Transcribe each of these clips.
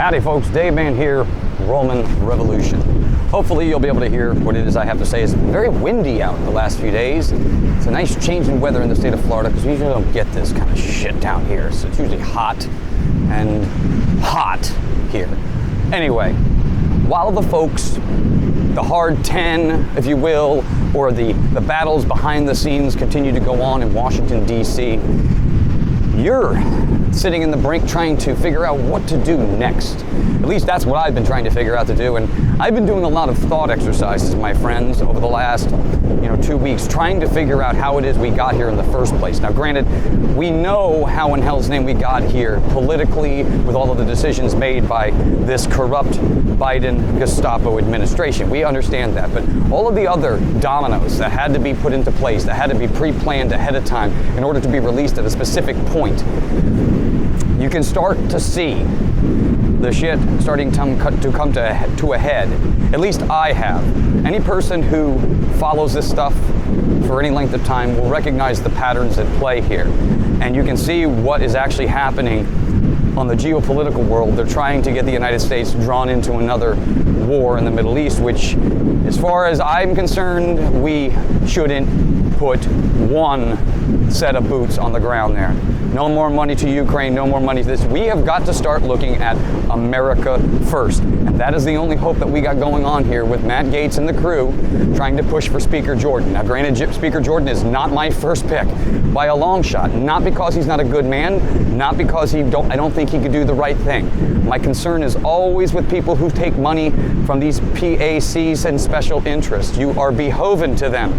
Howdy folks, Dave Man here, Rollman Revolution. Hopefully you'll be able to hear what it is I have to say. It's been very windy out the last few days. It's a nice change in weather in the state of Florida because we usually don't get this kind of shit down here. So it's usually hot and hot here. Anyway, while the folks, the hard 10, if you will, or the battles behind the scenes continue to go on in Washington, D.C., you're sitting in the brink trying to figure out what to do next. At least that's what I've been trying to figure out to do, and I've been doing a lot of thought exercises, my friends, over the last 2 weeks, trying to figure out how it is we got here in the first place. Now granted, we know how in hell's name we got here politically with all of the decisions made by this corrupt Biden Gestapo administration. We understand that, but all of the other dominoes that had to be put into place, that had to be pre-planned ahead of time in order to be released at a specific point, you can start to see the shit starting to come to a head. At least I have. Any person who follows this stuff for any length of time will recognize the patterns at play here. And you can see what is actually happening on the geopolitical world. They're trying to get the United States drawn into another war in the Middle East, which, as far as I'm concerned, we shouldn't put one set of boots on the ground there. No more money to Ukraine, no more money to this. We have got to start looking at America first. And that is the only hope that we got going on here with Matt Gaetz and the crew trying to push for Speaker Jordan. Now granted, Speaker Jordan is not my first pick by a long shot. Not because he's not a good man, not because I don't think he could do the right thing. My concern is always with people who take money from these PACs and special interests. You are beholden to them.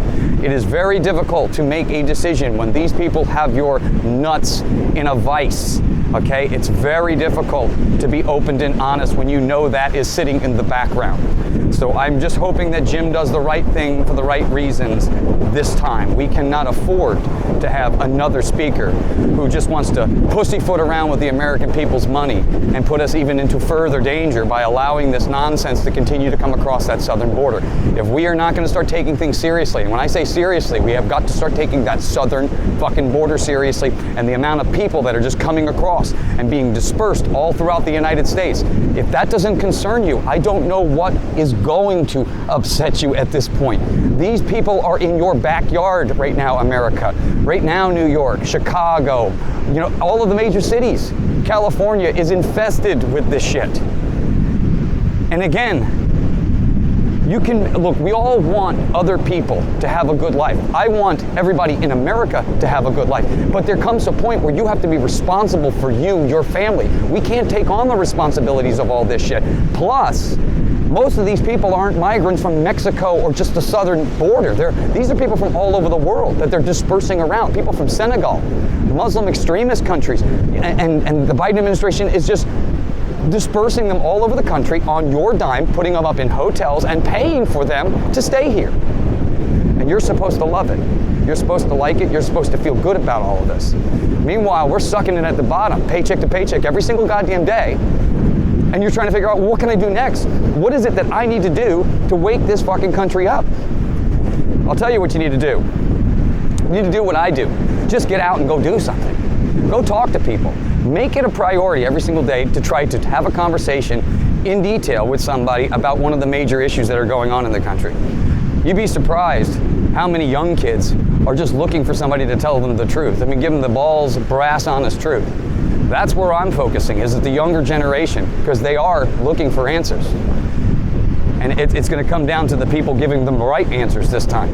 It is very difficult to make a decision when these people have your nuts in a vice. Okay, it's very difficult to be open and honest when you know that is sitting in the background. So I'm just hoping that Jim does the right thing for the right reasons this time. We cannot afford to have another speaker who just wants to pussyfoot around with the American people's money and put us even into further danger by allowing this nonsense to continue to come across that southern border. If we are not going to start taking things seriously, and when I say seriously, we have got to start taking that southern fucking border seriously, and the amount of people that are just coming across and being dispersed all throughout the United States. If that doesn't concern you, I don't know what is going to upset you at this point. These people are in your backyard right now, America. Right now, New York, Chicago, all of the major cities. California is infested with this shit. And again, we all want other people to have a good life. I want everybody in America to have a good life. But there comes a point where you have to be responsible for you, your family. We can't take on the responsibilities of all this shit. Plus, most of these people aren't migrants from Mexico or just the southern border. These are people from all over the world that they're dispersing around. People from Senegal, Muslim extremist countries. And the Biden administration is just dispersing them all over the country on your dime, putting them up in hotels and paying for them to stay here. And you're supposed to love it. You're supposed to like it. You're supposed to feel good about all of this. Meanwhile, we're sucking it at the bottom, paycheck to paycheck, every single goddamn day. And you're trying to figure out, well, what can I do next? What is it that I need to do to wake this fucking country up? I'll tell you what you need to do. You need to do what I do. Just get out and go do something. Go talk to people. Make it a priority every single day to try to have a conversation in detail with somebody about one of the major issues that are going on in the country. You'd be surprised how many young kids are just looking for somebody to tell them the truth. I mean, give them the balls, brass, honest truth. That's where I'm focusing, is the younger generation, because they are looking for answers. And it's going to come down to the people giving them the right answers this time.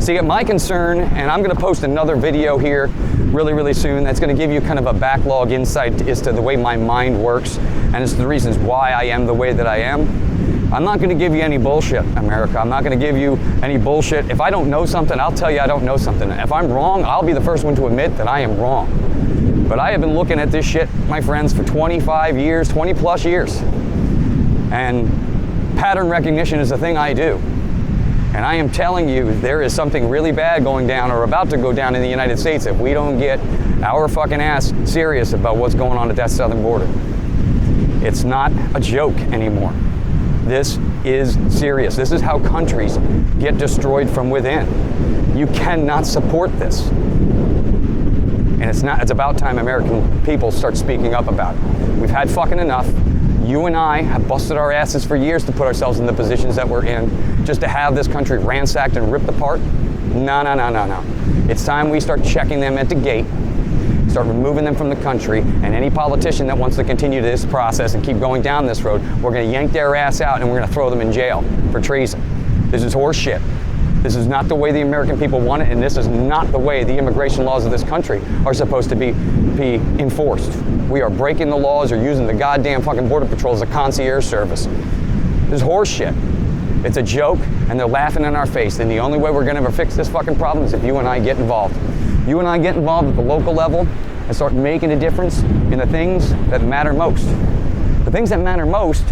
See, my concern, and I'm going to post another video here really, really soon that's going to give you kind of a backlog insight as to the way my mind works and as to the reasons why I am the way that I am. I'm not going to give you any bullshit, America. I'm not going to give you any bullshit. If I don't know something, I'll tell you I don't know something. If I'm wrong, I'll be the first one to admit that I am wrong. But I have been looking at this shit, my friends, for 25 years, 20 plus years. And pattern recognition is a thing I do. And I am telling you, there is something really bad going down or about to go down in the United States if we don't get our fucking ass serious about what's going on at that southern border. It's not a joke anymore. This is serious. This is how countries get destroyed from within. You cannot support this. And it's about time American people start speaking up about it. We've had fucking enough. You and I have busted our asses for years to put ourselves in the positions that we're in, just to have this country ransacked and ripped apart. No. It's time we start checking them at the gate, start removing them from the country, and any politician that wants to continue this process and keep going down this road, we're going to yank their ass out and we're going to throw them in jail for treason. This is horse shit. This is not the way the American people want it, and this is not the way the immigration laws of this country are supposed to be enforced. We are breaking the laws or using the goddamn fucking Border Patrol as a concierge service. This is horse shit. It's a joke, and they're laughing in our face, and the only way we're gonna ever fix this fucking problem is if you and I get involved. You and I get involved at the local level and start making a difference in the things that matter most. The things that matter most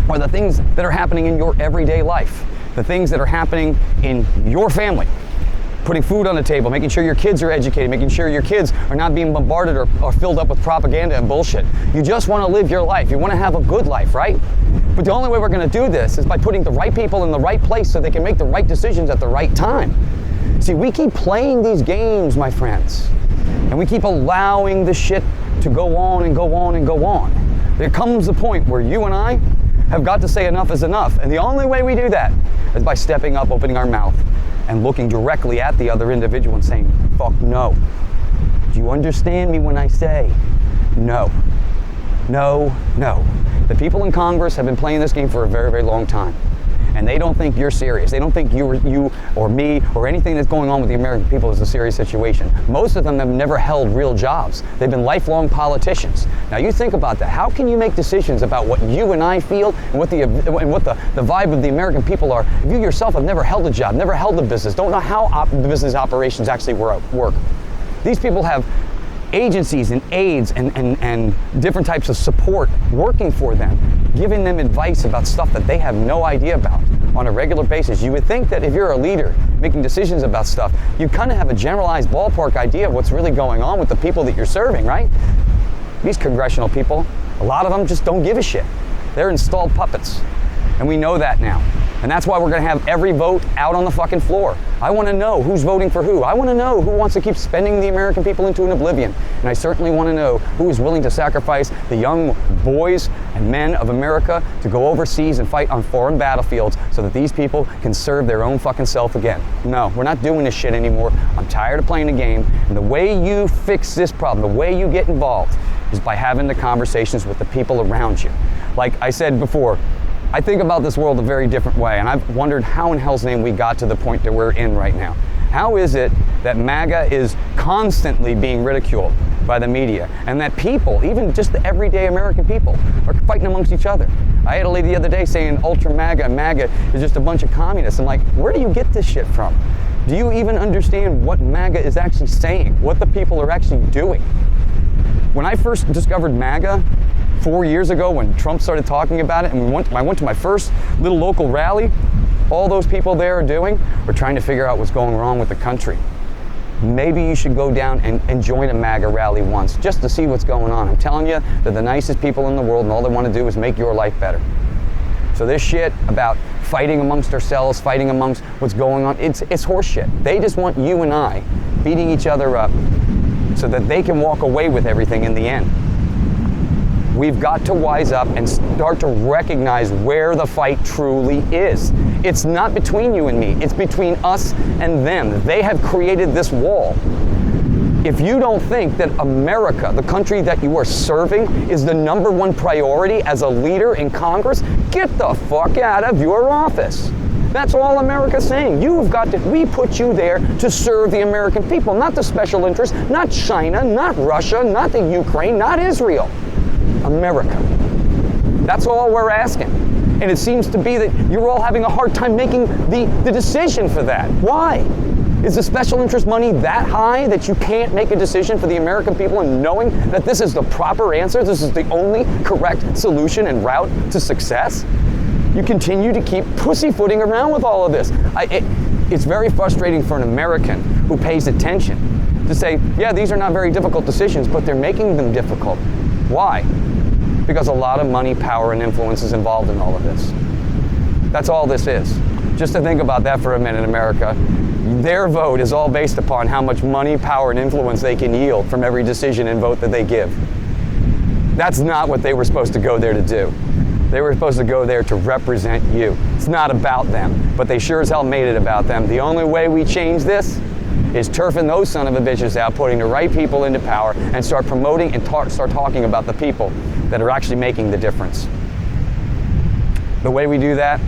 are the things that are happening in your everyday life. The things that are happening in your family. Putting food on the table, making sure your kids are educated, making sure your kids are not being bombarded or filled up with propaganda and bullshit. You just want to live your life. You want to have a good life, right? But the only way we're going to do this is by putting the right people in the right place so they can make the right decisions at the right time. See, we keep playing these games, my friends, and we keep allowing the shit to go on and go on and go on. There comes a point where you and I have got to say enough is enough, and the only way we do that is by stepping up, opening our mouth, and looking directly at the other individual and saying, fuck no. Do you understand me when I say no? No, no. The people in Congress have been playing this game for a very, very long time. And they don't think you're serious. They don't think you or me or anything that's going on with the American people is a serious situation. Most of them have never held real jobs. They've been lifelong politicians. Now you think about that. How can you make decisions about what you and I feel and what the vibe of the American people are if you yourself have never held a job, never held a business, don't know how the business operations actually work? These people have agencies and aides and different types of support working for them, giving them advice about stuff that they have no idea about on a regular basis. You would think that if you're a leader making decisions about stuff, you kind of have a generalized ballpark idea of what's really going on with the people that you're serving, right? These congressional people, a lot of them just don't give a shit. They're installed puppets, and we know that now. And that's why we're going to have every vote out on the fucking floor. I want to know who's voting for who. I want to know who wants to keep spending the American people into an oblivion. And I certainly want to know who is willing to sacrifice the young boys and men of America to go overseas and fight on foreign battlefields so that these people can serve their own fucking self again. No, we're not doing this shit anymore. I'm tired of playing the game. And the way you fix this problem, the way you get involved, is by having the conversations with the people around you. Like I said before, I think about this world a very different way, and I've wondered how in hell's name we got to the point that we're in right now. How is it that MAGA is constantly being ridiculed by the media, and that people, even just the everyday American people, are fighting amongst each other? I had a lady the other day saying ultra MAGA and MAGA is just a bunch of communists. I'm like, where do you get this shit from? Do you even understand what MAGA is actually saying, what the people are actually doing? When I first discovered MAGA, 4 years ago when Trump started talking about it, and I went to my first little local rally, all those people there are doing are trying to figure out what's going wrong with the country. Maybe you should go down and join a MAGA rally once just to see what's going on. I'm telling you, they're the nicest people in the world, and all they want to do is make your life better. So this shit about fighting amongst ourselves, fighting amongst what's going on, it's horse shit. They just want you and I beating each other up so that they can walk away with everything in the end. We've got to wise up and start to recognize where the fight truly is. It's not between you and me, it's between us and them. They have created this wall. If you don't think that America, the country that you are serving, is the #1 priority as a leader in Congress, get the fuck out of your office. That's all America's saying. We put you there to serve the American people, not the special interests, not China, not Russia, not the Ukraine, not Israel. America. That's all we're asking. And it seems to be that you're all having a hard time making the decision for that. Why? Is the special interest money that high that you can't make a decision for the American people and knowing that this is the proper answer, this is the only correct solution and route to success? You continue to keep pussyfooting around with all of this. It's very frustrating for an American who pays attention to say, yeah, these are not very difficult decisions, but they're making them difficult. Why? Because a lot of money, power, and influence is involved in all of this. That's all this is. Just to think about that for a minute, America. Their vote is all based upon how much money, power, and influence they can yield from every decision and vote that they give. That's not what they were supposed to go there to do. They were supposed to go there to represent you. It's not about them, but they sure as hell made it about them. The only way we change this is turfing those son of a bitches out, putting the right people into power, and start promoting and start talking about the people that are actually making the difference. The way we do that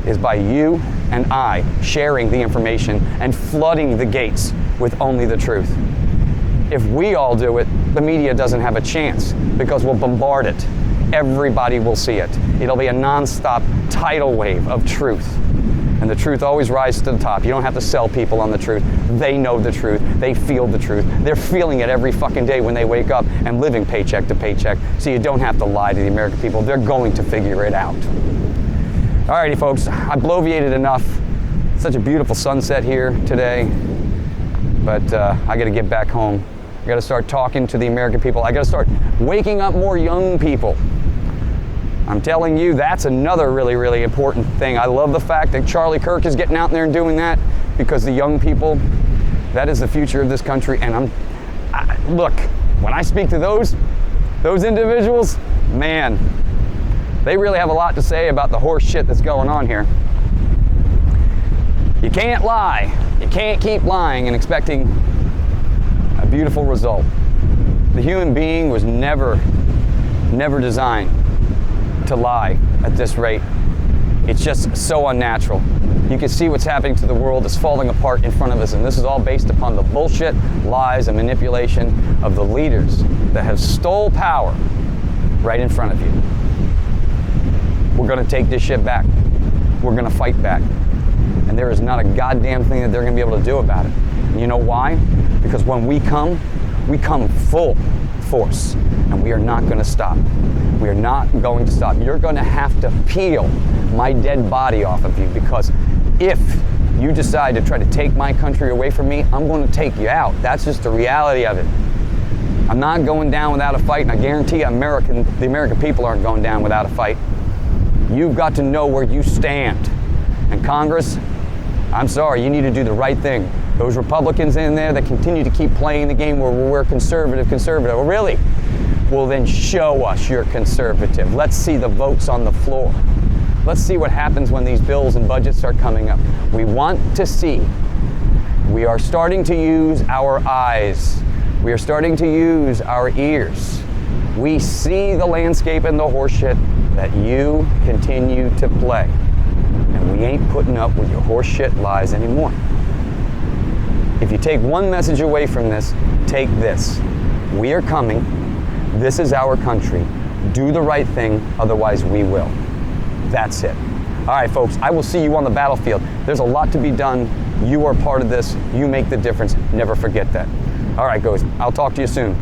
is by you and I sharing the information and flooding the gates with only the truth. If we all do it, the media doesn't have a chance because we'll bombard it. Everybody will see it. It'll be a non-stop tidal wave of truth. And the truth always rises to the top. You don't have to sell people on the truth. They know the truth. They feel the truth. They're feeling it every fucking day when they wake up and living paycheck to paycheck. So you don't have to lie to the American people. They're going to figure it out. Alrighty, folks. I bloviated enough. Such a beautiful sunset here today. But I got to get back home. I got to start talking to the American people. I got to start waking up more young people. I'm telling you, that's another really, really important thing. I love the fact that Charlie Kirk is getting out there and doing that, because the young people, that is the future of this country. And look, when I speak to those individuals, man, they really have a lot to say about the horse shit that's going on here. You can't lie. You can't keep lying and expecting a beautiful result. The human being was never designed to lie at this rate. It's just so unnatural. You can see what's happening to the world. It's falling apart in front of us, and this is all based upon the bullshit, lies, and manipulation of the leaders that have stole power right in front of you. We're gonna take this shit back. We're gonna fight back. And there is not a goddamn thing that they're gonna be able to do about it. And you know why? Because when we come full force, and we are not gonna stop. We are not going to stop. You're gonna have to peel my dead body off of you, because if you decide to try to take my country away from me, I'm going to take you out. That's just the reality of it. I'm not going down without a fight, and I guarantee the American people aren't going down without a fight. You've got to know where you stand. And Congress, I'm sorry, you need to do the right thing. Those Republicans in there that continue to keep playing the game where we're conservative. Well, really? Well, then show us you're conservative. Let's see the votes on the floor. Let's see what happens when these bills and budgets start coming up. We want to see. We are starting to use our eyes. We are starting to use our ears. We see the landscape and the horseshit that you continue to play. And we ain't putting up with your horseshit lies anymore. If you take one message away from this, take this. We are coming. This is our country. Do the right thing, otherwise we will. That's it. All right, folks, I will see you on the battlefield. There's a lot to be done. You are part of this. You make the difference. Never forget that. All right, guys, I'll talk to you soon.